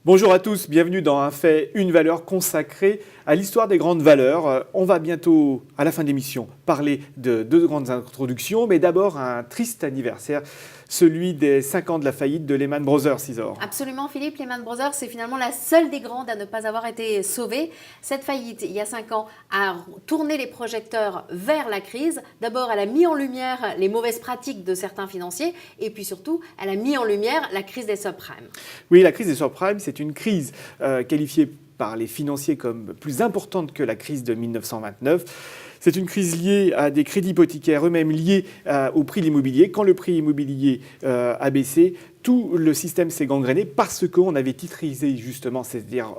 Bonjour à tous, bienvenue dans Un fait, une valeur consacrée à l'histoire des grandes valeurs. On va bientôt, à la fin de l'émission, parler de deux grandes introductions, mais d'abord un triste anniversaire, celui des 5 ans de la faillite de Lehman Brothers, Isor. Absolument Philippe, Lehman Brothers, c'est finalement la seule des grandes à ne pas avoir été sauvée. Cette faillite, il y a 5 ans, a tourné les projecteurs vers la crise. D'abord, elle a mis en lumière les mauvaises pratiques de certains financiers et puis surtout, elle a mis en lumière la crise des subprimes. Oui, la crise des subprimes, c'est une crise qualifiée par les financiers comme plus importante que la crise de 1929. C'est une crise liée à des crédits hypothécaires eux-mêmes liés au prix de l'immobilier. Quand le prix immobilier a baissé, tout le système s'est gangréné parce qu'on avait titrisé justement, c'est-à-dire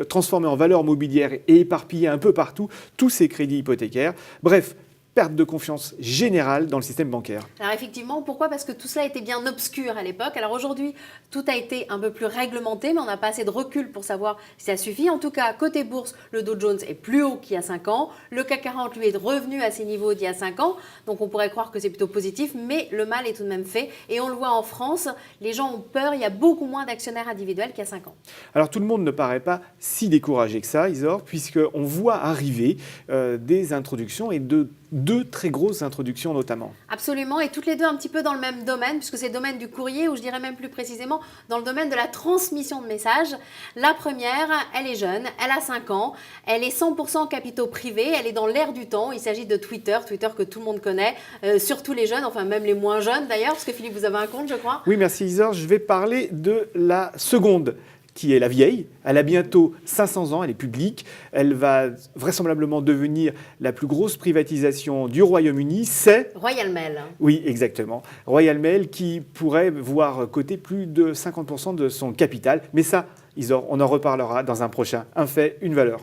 transformé en valeur mobilière et éparpillé un peu partout tous ces crédits hypothécaires. Bref, perte de confiance générale dans le système bancaire. Alors effectivement, pourquoi? Parce que tout cela était bien obscur à l'époque. Alors aujourd'hui, tout a été un peu plus réglementé, mais on n'a pas assez de recul pour savoir si ça suffit. En tout cas, côté bourse, le Dow Jones est plus haut qu'il y a 5 ans. Le CAC 40, lui, est revenu à ses niveaux d'il y a 5 ans. Donc on pourrait croire que c'est plutôt positif, mais le mal est tout de même fait. Et on le voit en France, les gens ont peur. Il y a beaucoup moins d'actionnaires individuels qu'il y a 5 ans. Alors tout le monde ne paraît pas si découragé que ça, Isor, puisqu'on voit arriver des introductions et deux très grosses introductions notamment. Absolument, et toutes les deux un petit peu dans le même domaine, puisque c'est le domaine du courrier, ou je dirais même plus précisément dans le domaine de la transmission de messages. La première, elle est jeune, elle a 5 ans, elle est 100% capitaux privés, elle est dans l'air du temps. Il s'agit de Twitter que tout le monde connaît, surtout les jeunes, enfin même les moins jeunes d'ailleurs, parce que Philippe, vous avez un compte, je crois. Oui, merci Isor. Je vais parler de la seconde, qui est la vieille. Elle a bientôt 500 ans, elle est publique. Elle va vraisemblablement devenir la plus grosse privatisation du Royaume-Uni. C'est Royal Mail. Oui, exactement. Royal Mail qui pourrait voir coter plus de 50% de son capital. Mais ça, Isor, on en reparlera dans un prochain Un fait, une valeur.